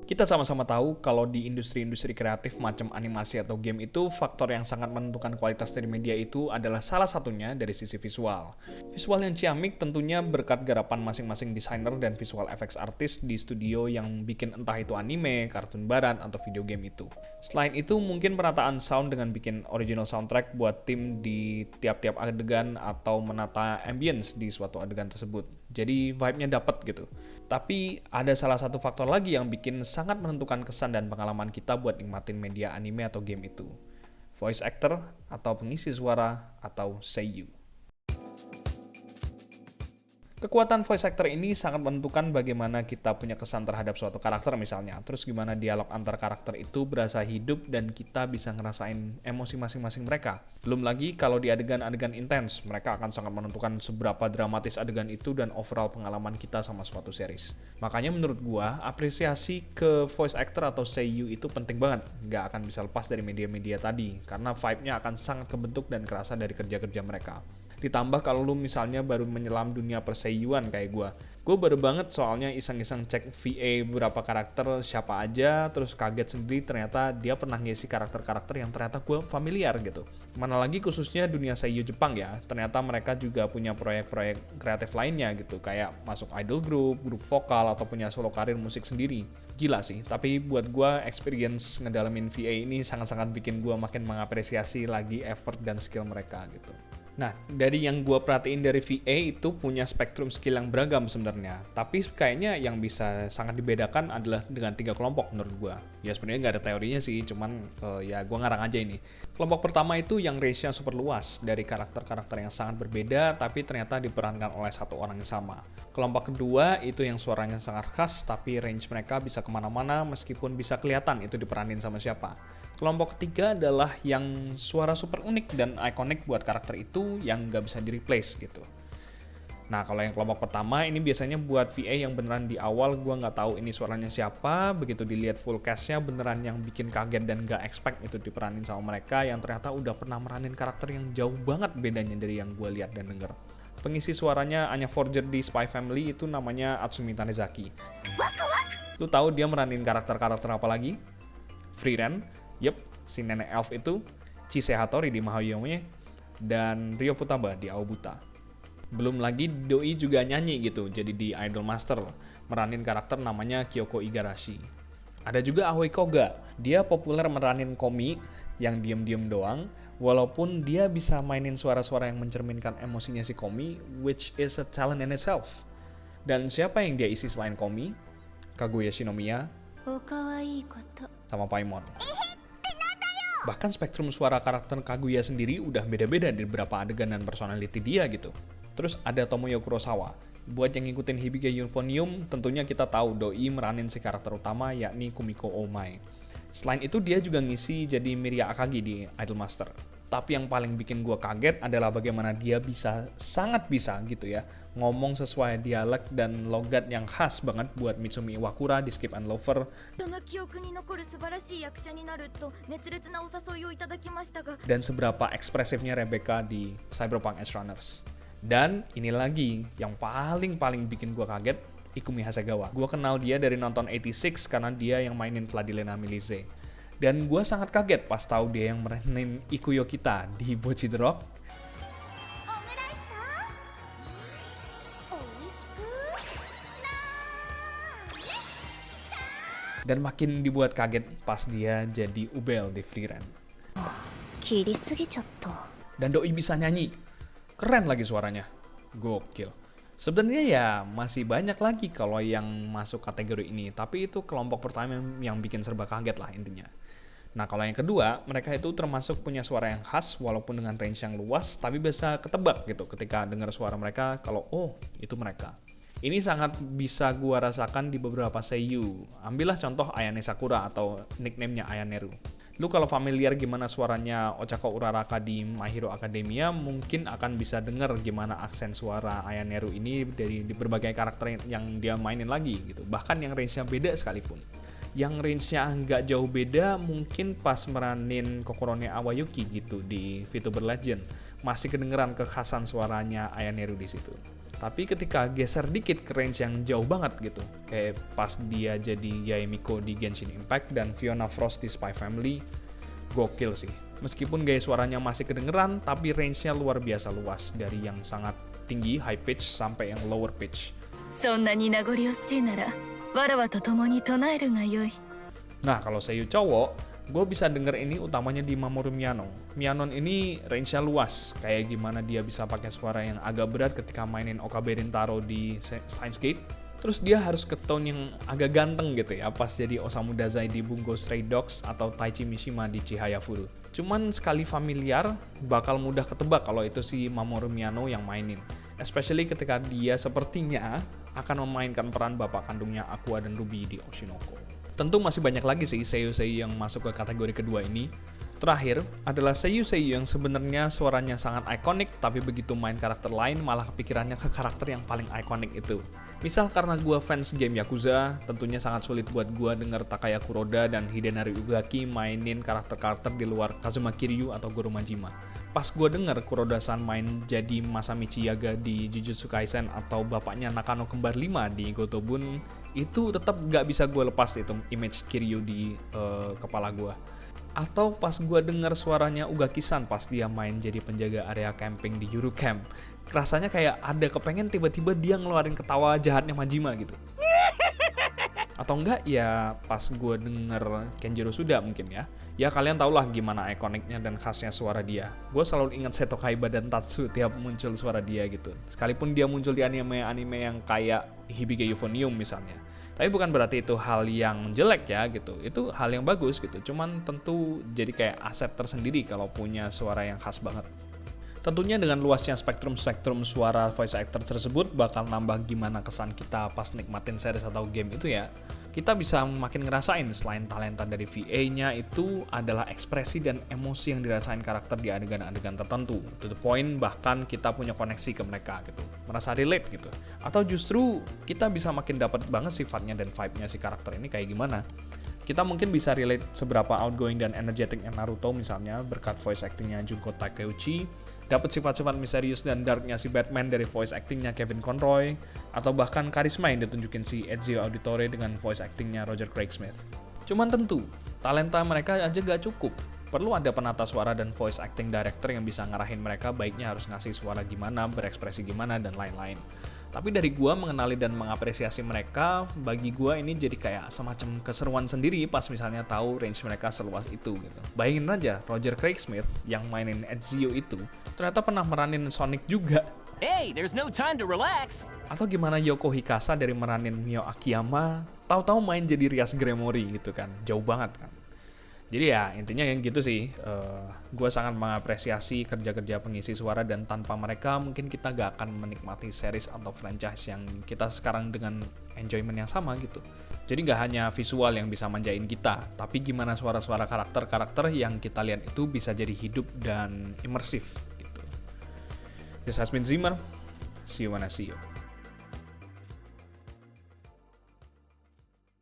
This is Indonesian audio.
Kita sama-sama tahu kalau di industri-industri kreatif macam animasi atau game itu, faktor yang sangat menentukan kualitas dari media itu adalah salah satunya dari sisi visual. Visual yang ciamik tentunya berkat garapan masing-masing desainer dan visual effects artist di studio yang bikin entah itu anime, kartun barat, atau video game itu. Selain itu, mungkin penataan sound dengan bikin original soundtrack buat tim di tiap-tiap adegan atau menata ambience di suatu adegan tersebut. Jadi vibe-nya dapet gitu. Tapi ada salah satu faktor lagi yang bikin sangat menentukan kesan dan pengalaman kita buat nikmatin media anime atau game itu. Voice actor atau pengisi suara atau seiyu. Kekuatan voice actor ini sangat menentukan bagaimana kita punya kesan terhadap suatu karakter misalnya. Terus gimana dialog antar karakter itu berasa hidup dan kita bisa ngerasain emosi masing-masing mereka. Belum lagi kalau di adegan-adegan intens, mereka akan sangat menentukan seberapa dramatis adegan itu dan overall pengalaman kita sama suatu series. Makanya menurut gua, apresiasi ke voice actor atau seiyu itu penting banget. Nggak akan bisa lepas dari media-media tadi, karena vibe-nya akan sangat kebentuk dan kerasa dari kerja-kerja mereka. Ditambah kalau lu misalnya baru menyelam dunia perseiyuan kayak gue baru banget soalnya iseng-iseng cek VA beberapa karakter siapa aja, terus kaget sendiri ternyata dia pernah ngisi karakter-karakter yang ternyata gue familiar gitu. Mana lagi khususnya dunia seiyu Jepang ya, ternyata mereka juga punya proyek-proyek kreatif lainnya gitu, kayak masuk idol group, grup vokal, atau punya solo karir musik sendiri. Gila sih, tapi buat gue experience ngedalamin VA ini sangat-sangat bikin gue makin mengapresiasi lagi effort dan skill mereka gitu. Nah, dari yang gue perhatiin dari VA itu punya spektrum skill yang beragam sebenarnya. Tapi kayaknya yang bisa sangat dibedakan adalah dengan 3 kelompok menurut gue. Ya sebenarnya nggak ada teorinya sih, cuman ya gue ngarang aja ini. Kelompok pertama itu yang range-nya super luas, dari karakter-karakter yang sangat berbeda, tapi ternyata diperankan oleh satu orang yang sama. Kelompok kedua itu yang suaranya sangat khas, tapi range mereka bisa kemana-mana meskipun bisa kelihatan itu diperanin sama siapa. Kelompok ketiga adalah yang suara super unik dan ikonik buat karakter itu yang nggak bisa di-replace gitu. Nah, kalau yang kelompok pertama ini biasanya buat VA yang beneran di awal gue nggak tahu ini suaranya siapa, begitu dilihat full cast-nya beneran yang bikin kaget dan nggak expect itu diperanin sama mereka yang ternyata udah pernah meranin karakter yang jauh banget bedanya dari yang gue lihat dan denger. Pengisi suaranya Anya Forger di Spy Family itu namanya Atsumi Tanezaki. Lu tahu dia meranin karakter-karakter apa lagi? Frieren, yep, si nenek elf itu, Chise Hattori di Mahayome, dan Ryo Futaba di Aobuta. Belum lagi Doi juga nyanyi gitu, jadi di Idol Master, meranin karakter namanya Kyoko Igarashi. Ada juga Aoi Koga, dia populer meranin Komi yang diem-diem doang, walaupun dia bisa mainin suara-suara yang mencerminkan emosinya si Komi, which is a talent in itself. Dan siapa yang dia isi selain Komi? Kaguya Shinomiya, sama Paimon. Bahkan spektrum suara karakter Kaguya sendiri udah beda-beda di beberapa adegan dan personality dia gitu. Terus ada Tomoyo Kurosawa. Buat yang ngikutin Hibike Euphonium, tentunya kita tahu Doi meranin si karakter utama yakni Kumiko Omae. Selain itu dia juga ngisi jadi Miria Akagi di Idolmaster. Tapi yang paling bikin gue kaget adalah bagaimana dia sangat bisa gitu ya, ngomong sesuai dialek dan logat yang khas banget buat Mitsumi Iwakura di Skip and Lover. Dan seberapa ekspresifnya Rebecca di Cyberpunk Edge Runners. Dan ini lagi yang paling bikin gue kaget, Ikumi Hasegawa. Gue kenal dia dari nonton 86 karena dia yang mainin Vladilena Milize. Dan gue sangat kaget pas tahu dia yang meranin Ikuyo kita di Bocchi the Rock. Dan makin dibuat kaget pas dia jadi Ubel di Frieren. Dan Doi bisa nyanyi. Keren lagi suaranya. Gokil. Sebenarnya ya masih banyak lagi kalau yang masuk kategori ini, tapi itu kelompok pertama yang bikin serba kaget lah intinya. Nah, kalau yang kedua, mereka itu termasuk punya suara yang khas walaupun dengan range yang luas, tapi bisa ketebak gitu ketika dengar suara mereka kalau oh, itu mereka. Ini sangat bisa gua rasakan di beberapa seiyu. Ambillah contoh Ayane Sakura atau nickname-nya Ayaneru. Lu kalau familiar gimana suaranya Ochako Uraraka di My Hero Academia, mungkin akan bisa denger gimana aksen suara Ayaneru ini dari di berbagai karakter yang dia mainin lagi gitu. Bahkan yang range-nya beda sekalipun. Yang range-nya nggak jauh beda mungkin pas meranin Kokorone Awayuki gitu di VTuber Legend. Masih kedengeran kekhasan suaranya Ayaneru di situ. Tapi ketika geser dikit ke range yang jauh banget gitu, kayak pas dia jadi Yae Miko di Genshin Impact dan Fiona Frost di Spy Family, gokil sih. Meskipun gaya suaranya masih kedengeran, tapi range-nya luar biasa luas, dari yang sangat tinggi, high pitch, sampai yang lower pitch. Nah, kalau seiyu cowok, gue bisa denger ini utamanya di Mamoru Miyano. Miyanon ini range-nya luas, kayak gimana dia bisa pakai suara yang agak berat ketika mainin Okabe Rintaro di Steins Gate. Terus dia harus ke tone yang agak ganteng gitu ya, pas jadi Osamu Dazai di Bungo Stray Dogs atau Taichi Mishima di Chihaya Furu. Cuman sekali familiar, bakal mudah ketebak kalau itu si Mamoru Miyano yang mainin. Especially ketika dia sepertinya akan memainkan peran bapak kandungnya Aqua dan Ruby di Oshinoko. Tentu masih banyak lagi sih seiyu-seiyu yang masuk ke kategori kedua ini. Terakhir adalah seiyu-seiyu yang sebenarnya suaranya sangat ikonik, tapi begitu main karakter lain malah kepikirannya ke karakter yang paling ikonik itu. Misal karena gue fans game Yakuza, tentunya sangat sulit buat gue denger Takaya Kuroda dan Hidenari Ugaki mainin karakter-karakter di luar Kazuma Kiryu atau Goro Majima. Pas gue denger Kuroda-san main jadi Masamichi Yaga di Jujutsu Kaisen atau bapaknya Nakano Kembar 5 di Gotobun, itu tetap gak bisa gue lepas itu image Kiryu di kepala gue. Atau pas gue denger suaranya Ugaki-san pas dia main jadi penjaga area camping di Yuru Camp, rasanya kayak ada kepengen tiba-tiba dia ngeluarin ketawa jahatnya Majima gitu. Atau enggak ya pas gue denger Kenjiro Suda mungkin ya. Ya kalian tau lah gimana ikoniknya dan khasnya suara dia. Gue selalu ingat Seto Kaiba dan Tatsu tiap muncul suara dia gitu. Sekalipun dia muncul di anime-anime yang kayak Hibike Euphonium misalnya. Tapi bukan berarti itu hal yang jelek ya gitu. Itu hal yang bagus gitu. Cuman tentu jadi kayak aset tersendiri kalau punya suara yang khas banget. Tentunya dengan luasnya spektrum-spektrum suara voice actor tersebut bakal nambah gimana kesan kita pas nikmatin series atau game itu ya. Kita bisa makin ngerasain selain talenta dari VA-nya itu adalah ekspresi dan emosi yang dirasain karakter di adegan-adegan tertentu. To the point bahkan kita punya koneksi ke mereka gitu. Merasa relate gitu. Atau justru kita bisa makin dapat banget sifatnya dan vibe-nya si karakter ini kayak gimana. Kita mungkin bisa relate seberapa outgoing dan energetic Naruto misalnya berkat voice actingnya Junko Takeuchi, dapat sifat-sifat misterius dan darknya si Batman dari voice actingnya Kevin Conroy, atau bahkan karisma yang ditunjukin si Ezio Auditore dengan voice actingnya Roger Craig Smith. Cuman tentu, talenta mereka aja gak cukup. Perlu ada penata suara dan voice acting director yang bisa ngarahin mereka baiknya harus ngasih suara gimana, berekspresi gimana, dan lain-lain. Tapi dari gua mengenali dan mengapresiasi mereka, bagi gua ini jadi kayak semacam keseruan sendiri pas misalnya tahu range mereka seluas itu gitu. Bayangin aja, Roger Craig Smith yang mainin Ezio itu ternyata pernah meranin Sonic juga. Hey, there's no time to relax. Atau gimana Yoko Hikasa dari meranin Mio Akiyama, tahu-tahu main jadi Rias Gremory gitu kan. Jauh banget kan. Jadi ya intinya yang gitu sih, gue sangat mengapresiasi kerja-kerja pengisi suara dan tanpa mereka mungkin kita gak akan menikmati series atau franchise yang kita sekarang dengan enjoyment yang sama gitu. Jadi gak hanya visual yang bisa manjain kita, tapi gimana suara-suara karakter-karakter yang kita lihat itu bisa jadi hidup dan imersif gitu. This has been Zimmer, see you when I see you.